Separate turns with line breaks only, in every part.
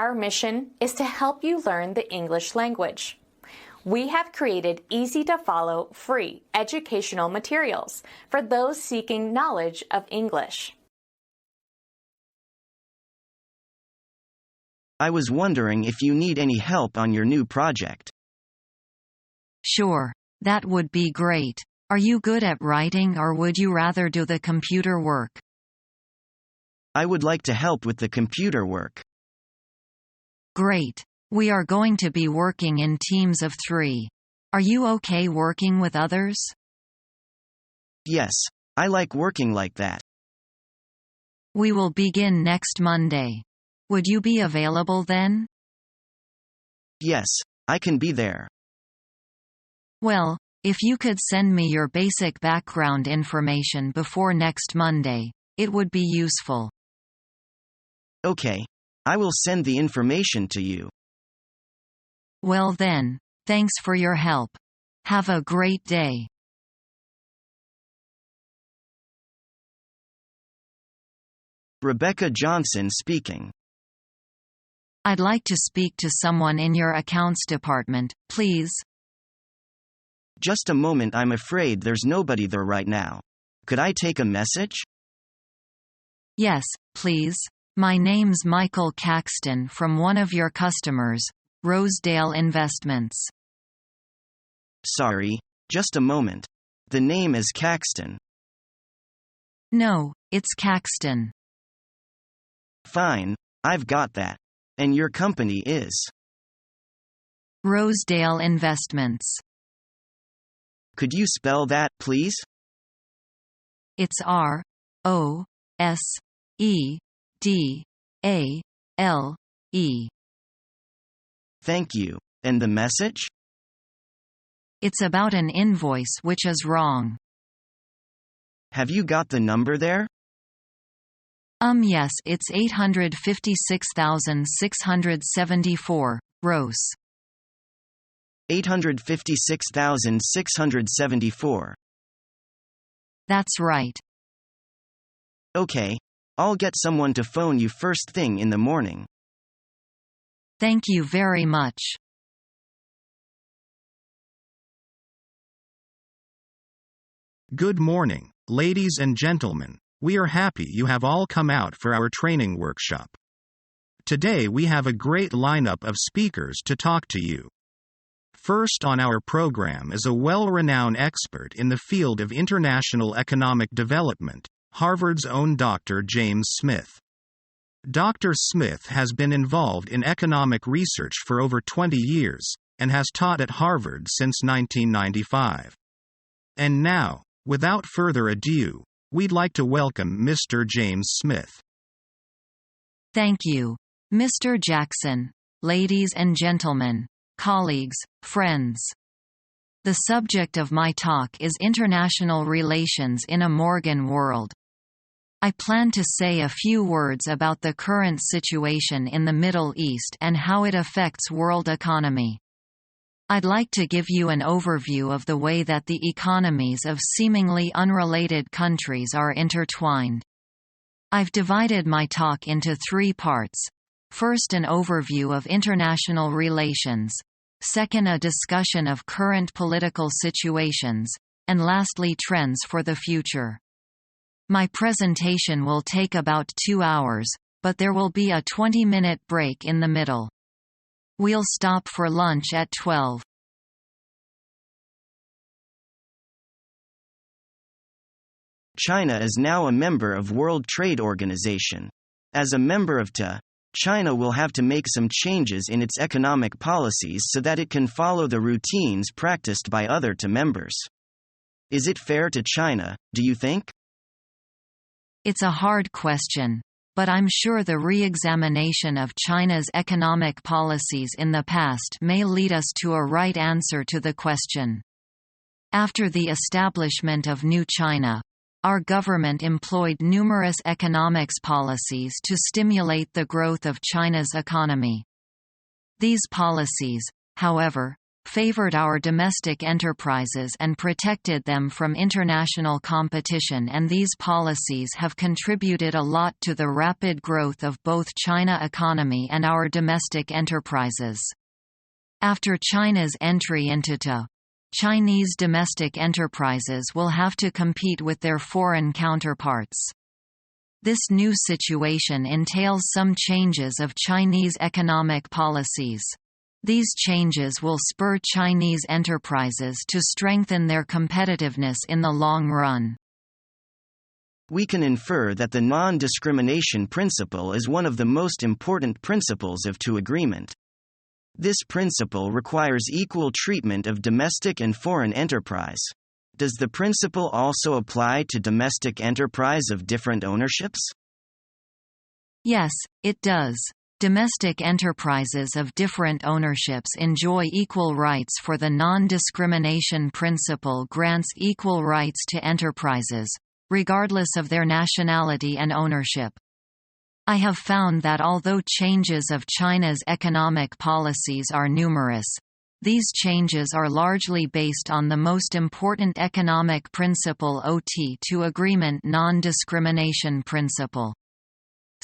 Our mission is to help you learn the English language. We have created easy-to-follow, free educational materials for those seeking knowledge of English.
I was wondering if you need any help on your new project.
Sure, that would be great. Are you good at writing or would you rather do the computer work?
I would like to help with the computer work.
Great. We are going to be working in teams of 3. Are you okay working with others?
Yes, I like working like that.
We will begin next Monday. Would you be available then?
Yes, I can be there.
Well, if you could send me your basic background information before next Monday, it would be useful.
Okay. I will send the information to you.
Well then, thanks for your help. Have a great day.
Rebecca Johnson speaking.
I'd like to speak to someone in your accounts department, please.
Just a moment, I'm afraid there's nobody there right now. Could I take a message?
Yes, please. My name's Michael Caxton from one of your customers, Rosedale Investments.
Sorry, just a moment. The name is Caxton.
No, it's Caxton.
Fine, I've got that. And your company is?
Rosedale Investments.
Could you spell that, please?
It's R-O-S-E-D-A-L-E.
Thank you. And the message?
It's about an invoice which is wrong.
Have you got the number there?
Yes, it's 856,674, gross.
856,674.
That's right.
Okay. I'll get someone to phone you first thing in the morning.
Thank you very much.
Good morning, ladies and gentlemen. We are happy you have all come out for our training workshop. Today we have a great lineup of speakers to talk to you. First on our program is a well-renowned expert in the field of international economic development, Harvard's own Dr. James Smith. Dr. Smith has been involved in economic research for over 20 years, and has taught at Harvard since 1995. And now, without further ado, we'd like to welcome Mr. James Smith.
Thank you, Mr. Jackson. Ladies and gentlemen, colleagues, friends. The subject of my talk is international relations in a Morgan world. I plan to say a few words about the current situation in the Middle East and how it affects world economy. I'd like to give you an overview of the way that the economies of seemingly unrelated countries are intertwined. I've divided my talk into 3 parts. First, an overview of international relations. Second, a discussion of current political situations. And lastly, trends for the future. My presentation will take about 2 hours, but there will be a 20-minute break in the middle. We'll stop for lunch at 12.
China is now a member of World Trade Organization. As a member of TA, China will have to make some changes in its economic policies so that it can follow the routines practiced by other TA members. Is it fair to China, do you think?
It's a hard question, but I'm sure the re-examination of China's economic policies in the past may lead us to a right answer to the question. After the establishment of New China, our government employed numerous economics policies to stimulate the growth of China's economy. These policies, however, favored our domestic enterprises and protected them from international competition, and these policies have contributed a lot to the rapid growth of both China economy and our domestic enterprises. After China's entry into TE, Chinese domestic enterprises will have to compete with their foreign counterparts. This new situation entails some changes of Chinese economic policies. These changes will spur Chinese enterprises to strengthen their competitiveness in the long run.
We can infer that the non-discrimination principle is one of the most important principles of TE agreement. This principle requires equal treatment of domestic and foreign enterprise. Does the principle also apply to domestic enterprise of different ownerships?
Yes, it does. Domestic enterprises of different ownerships enjoy equal rights, for the non-discrimination principle grants equal rights to enterprises, regardless of their nationality and ownership. I have found that although changes of China's economic policies are numerous, these changes are largely based on the most important economic principle, OT2 agreement non-discrimination principle.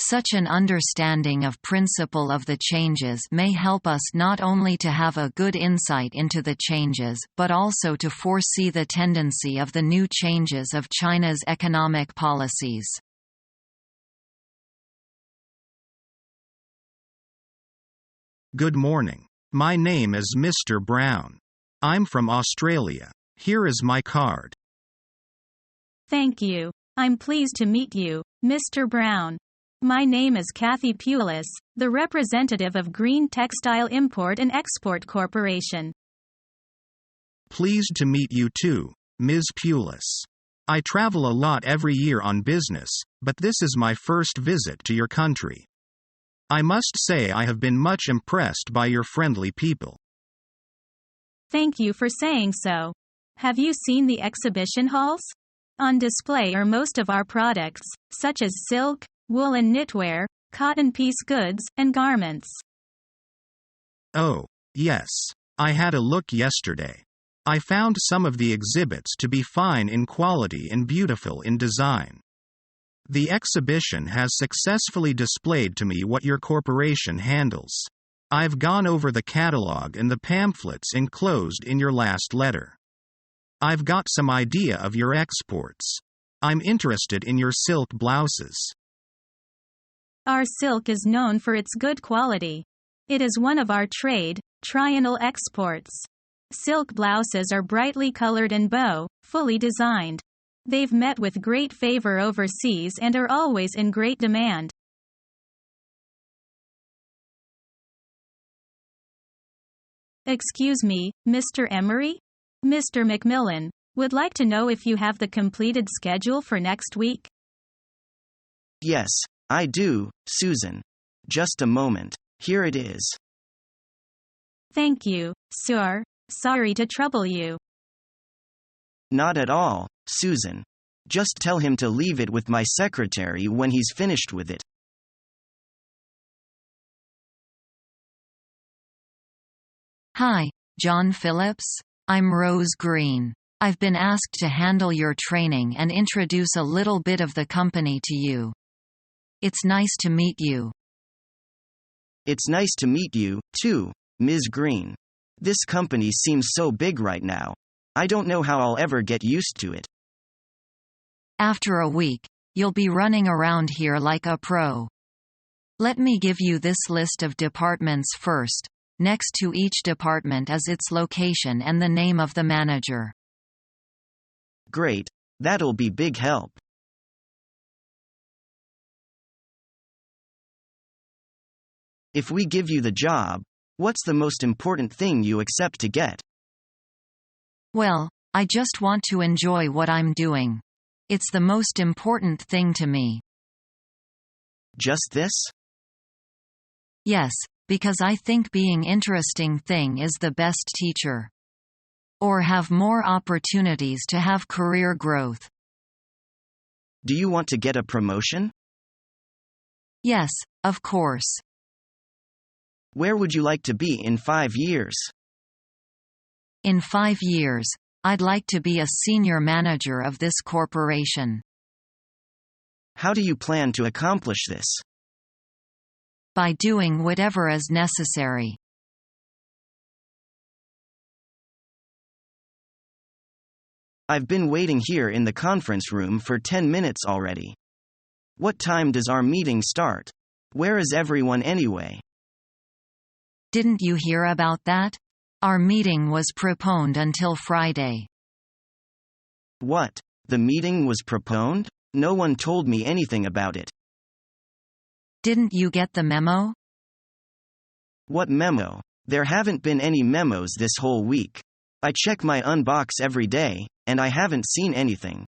Such an understanding of principle of the changes may help us not only to have a good insight into the changes, but also to foresee the tendency of the new changes of China's economic policies.
Good morning. My name is Mr. Brown. I'm from Australia. Here is my card.
Thank you. I'm pleased to meet you, Mr. Brown. My name is Kathy Pulis, the representative of Green Textile Import and Export Corporation.
Pleased to meet you too, Ms. Pulis. I travel a lot every year on business, but this is my first visit to your country. I must say I have been much impressed by your friendly people.
Thank you for saying so. Have you seen the exhibition halls? On display are most of our products, such as silk, wool and knitwear, cotton piece goods, and garments.
Oh, yes. I had a look yesterday. I found some of the exhibits to be fine in quality and beautiful in design. The exhibition has successfully displayed to me what your corporation handles. I've gone over the catalog and the pamphlets enclosed in your last letter. I've got some idea of your exports. I'm interested in your silk blouses.
Our silk is known for its good quality. It is one of our triennial exports. Silk blouses are brightly colored and fully designed. They've met with great favor overseas and are always in great demand. Excuse me, Mr. Emery? Mr. Macmillan, would like to know if you have the completed schedule for next week?
Yes, I do, Susan. Just a moment. Here it is.
Thank you, sir. Sorry to trouble you.
Not at all, Susan. Just tell him to leave it with my secretary when he's finished with it.
Hi, John Phillips. I'm Rose Green. I've been asked to handle your training and introduce a little bit of the company to you. It's nice to meet you.
It's nice to meet you, too, Ms. Green. This company seems so big right now. I don't know how I'll ever get used to it.
After a week, you'll be running around here like a pro. Let me give you this list of departments first. Next to each department is its location and the name of the manager.
Great. That'll be big help. If we give you the job, what's the most important thing you accept to get?
Well, I just want to enjoy what I'm doing. It's the most important thing to me.
Just this?
Yes, because I think being interesting thing is the best teacher. Or have more opportunities to have career growth.
Do you want to get a promotion?
Yes, of course.
Where would you like to be in 5 years?
In 5 years, I'd like to be a senior manager of this corporation.
How do you plan to accomplish this?
By doing whatever is necessary.
I've been waiting here in the conference room for 10 minutes already. What time does our meeting start? Where is everyone anyway?
Didn't you hear about that? Our meeting was postponed until Friday.
What? The meeting was postponed? No one told me anything about it.
Didn't you get the memo?
What memo? There haven't been any memos this whole week. I check my unbox every day, and I haven't seen anything.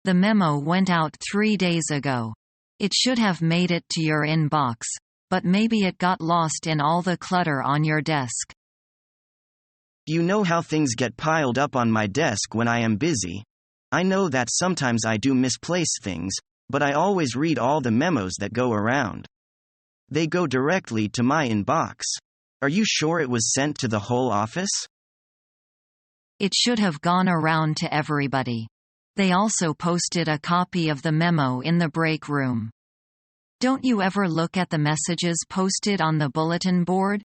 The memo went out 3 days ago. It should have made it to your inbox, but maybe it got lost in all the clutter on your desk.
You know how things get piled up on my desk when I am busy. I know that sometimes I do misplace things, but I always read all the memos that go around. They go directly to my inbox. Are you sure it was sent to the whole office?
It should have gone around to everybody. They also posted a copy of the memo in the break room. Don't you ever look at the messages posted on the bulletin board?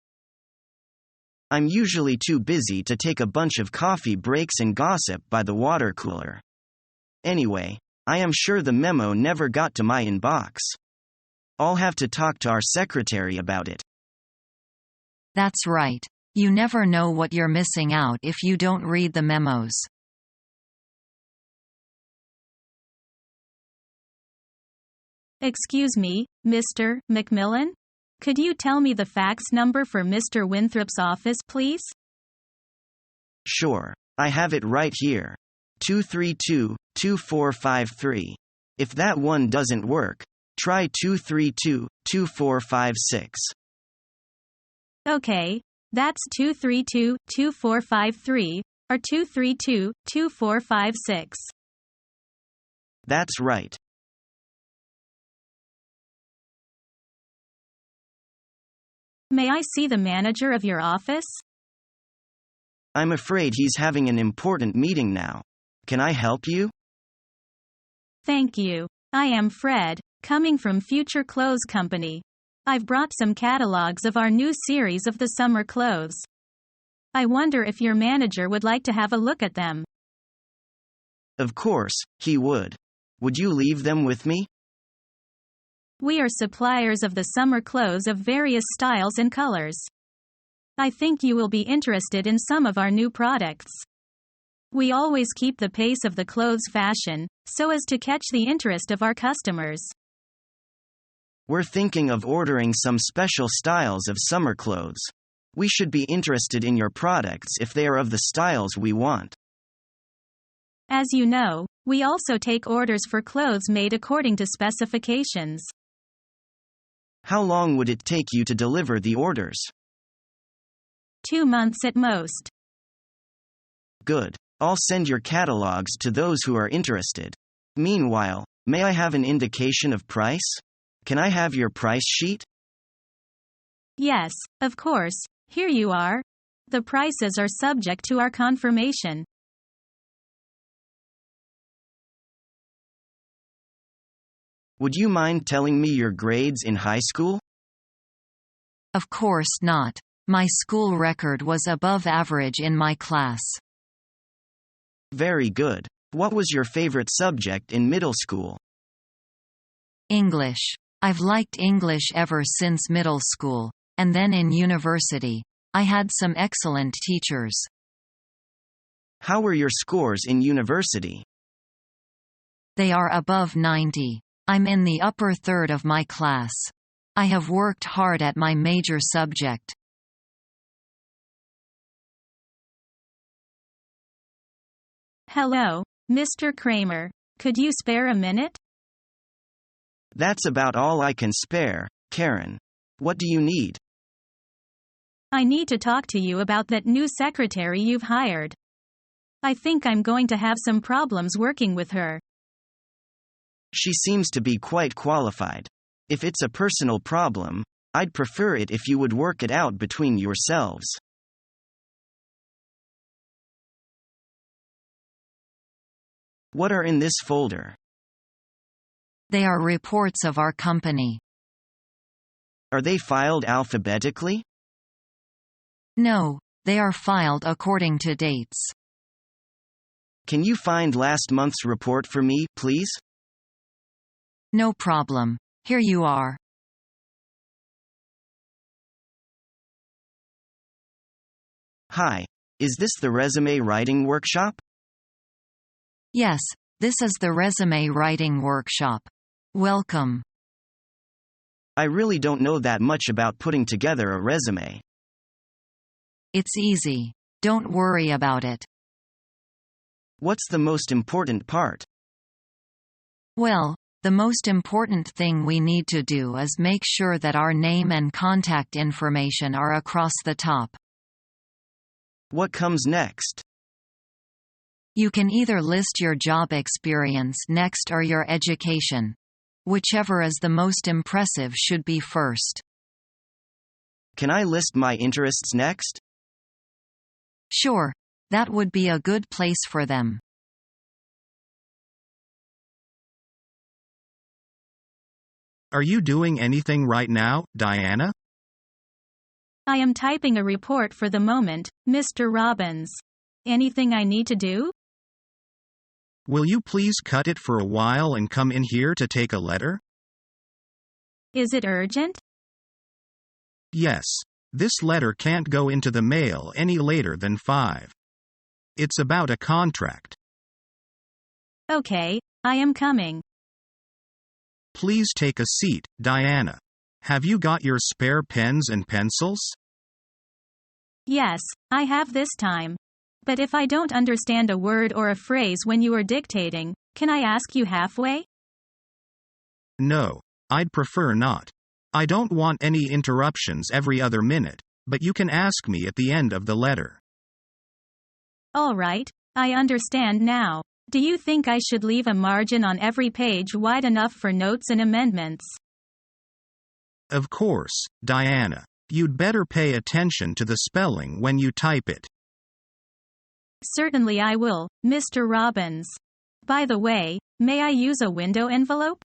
I'm usually too busy to take a bunch of coffee breaks and gossip by the water cooler. Anyway, I am sure the memo never got to my inbox. I'll have to talk to our secretary about it.
That's right. You never know what you're missing out if you don't read the memos.
Excuse me, Mr. McMillan? Could you tell me the fax number for Mr. Winthrop's office, please?
Sure. I have it right here. 232-2453. If that one doesn't work, try 232-2456.
Okay, that's 232-2453, or 232-2456.
That's right.
May I see the manager of your office?
I'm afraid he's having an important meeting now. Can I help you?
Thank you. I am Fred, coming from Future Clothes Company. I've brought some catalogs of our new series of the summer clothes. I wonder if your manager would like to have a look at them.
Of course, he would. Would you leave them with me?
We are suppliers of the summer clothes of various styles and colors. I think you will be interested in some of our new products. We always keep the pace of the clothes fashion, so as to catch the interest of our customers.
We're thinking of ordering some special styles of summer clothes. We should be interested in your products if they are of the styles we want.
As you know, we also take orders for clothes made according to specifications.
How long would it take you to deliver the orders?
2 months at most.
Good. I'll send your catalogs to those who are interested. Meanwhile, may I have an indication of price? Can I have your price sheet?
Yes, of course, here you are. The prices are subject to our confirmation.
Would you mind telling me your grades in high school?
Of course not. My school record was above average in my class.
Very good. What was your favorite subject in middle school?
English. I've liked English ever since middle school, and then in university. I had some excellent teachers.
How were your scores in university?
They are above 90. I'm in the upper third of my class. I have worked hard at my major subject.
Hello, Mr. Kramer. Could you spare a minute?
That's about all I can spare, Karen. What do you need?
I need to talk to you about that new secretary you've hired. I think I'm going to have some problems working with her.
She seems to be quite qualified. If it's a personal problem, I'd prefer it if you would work it out between yourselves. What are in this folder?
They are reports of our company.
Are they filed alphabetically?
No, they are filed according to dates.
Can you find last month's report for me, please?
No problem. Here you are.
Hi. Is this the resume writing workshop?
Yes, this is the resume writing workshop. Welcome.
I really don't know that much about putting together a resume.
It's easy. Don't worry about it.
What's the most important part?
Well, the most important thing we need to do is make sure that our name and contact information are across the top.
What comes next?
You can either list your job experience next or your education. Whichever is the most impressive should be first.
Can I list my interests next?
Sure, that would be a good place for them.
Are you doing anything right now, Diana?
I am typing a report for the moment, Mr. Robbins. Anything I need to do?
Will you please cut it for a while and come in here to take a letter?
Is it urgent?
Yes. This letter can't go into the mail any later than 5. It's about a contract.
Okay, I am coming.
Please take a seat, Diana. Have you got your spare pens and pencils?
Yes, I have this time. But if I don't understand a word or a phrase when you are dictating, can I ask you halfway?
No, I'd prefer not. I don't want any interruptions every other minute, but you can ask me at the end of the letter.
All right, I understand now. Do you think I should leave a margin on every page wide enough for notes and amendments?
Of course, Diana. You'd better pay attention to the spelling when you type it.
Certainly I will, Mr. Robbins. By the way, may I use a window envelope?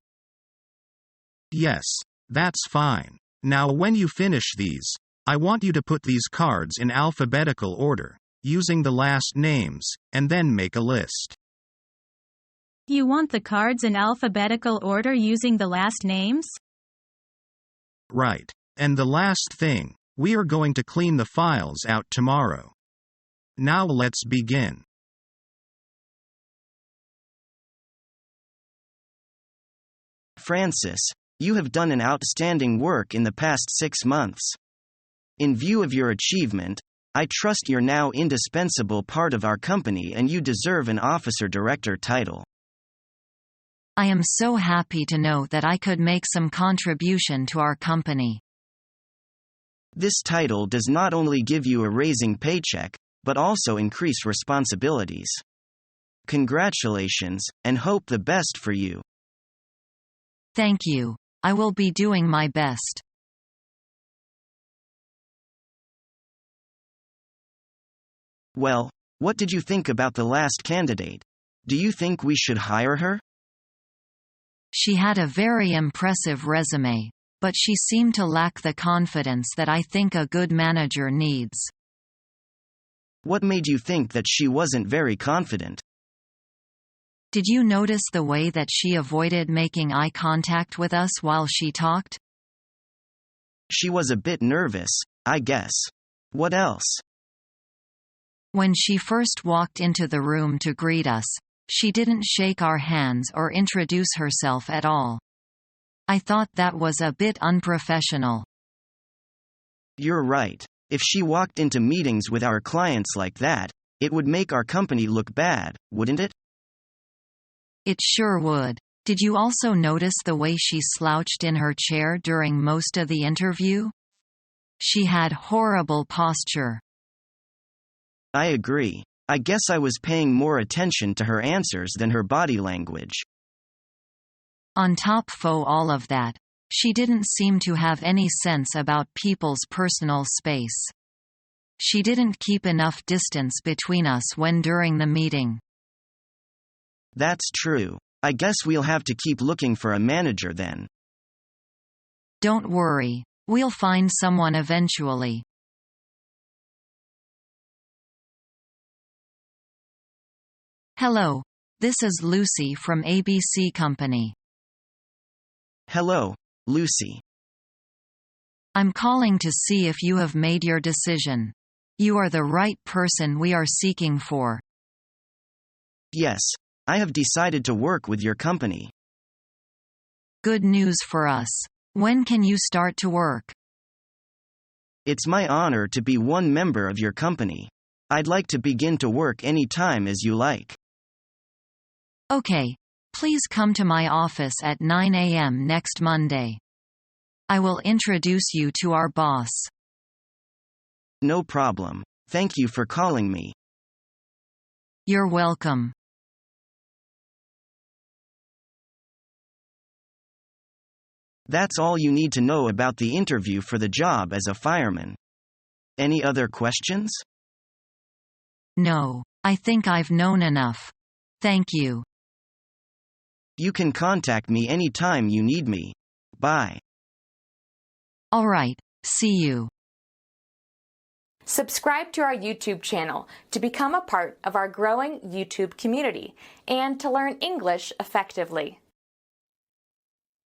Yes, that's fine. Now when you finish these, I want you to put these cards in alphabetical order, using the last names, and then make a list.
You want the cards in alphabetical order using the last names?
Right. And the last thing, we are going to clean the files out tomorrow. Now let's begin.
Francis, you have done an outstanding work in the past 6 months. In view of your achievement, I trust you're now an indispensable part of our company and you deserve an officer director title.
I am so happy to know that I could make some contribution to our company.
This title does not only give you a raising paycheck, but also increase responsibilities. Congratulations, and hope the best for you.
Thank you. I will be doing my best.
Well, what did you think about the last candidate? Do you think we should hire her?
She had a very impressive resume, but she seemed to lack the confidence that I think a good manager needs.
What made you think that she wasn't very confident?
Did you notice the way that she avoided making eye contact with us while she talked?
She was a bit nervous, I guess. What else?
When she first walked into the room to greet us, she didn't shake our hands or introduce herself at all. I thought that was a bit unprofessional.
You're right. If she walked into meetings with our clients like that, it would make our company look bad, wouldn't it?
It sure would. Did you also notice the way she slouched in her chair during most of the interview? She had horrible posture.
I agree. I guess I was paying more attention to her answers than her body language.
On top of all of that, she didn't seem to have any sense about people's personal space. She didn't keep enough distance between us when during the meeting.
That's true. I guess we'll have to keep looking for a manager then.
Don't worry. We'll find someone eventually. Hello. This is Lucy from ABC Company.
Hello, Lucy.
I'm calling to see if you have made your decision. You are the right person we are seeking for.
Yes, I have decided to work with your company.
Good news for us. When can you start to work?
It's my honor to be one member of your company. I'd like to begin to work any time as you like.
Okay. Please come to my office at 9 a.m. next Monday. I will introduce you to our boss.
No problem. Thank you for calling me.
You're welcome.
That's all you need to know about the interview for the job as a fireman. Any other questions?
No, I think I've known enough. Thank you.
You can contact me anytime you need me. Bye.
All right, see you.
Subscribe to our YouTube channel to become a part of our growing YouTube community and to learn English effectively.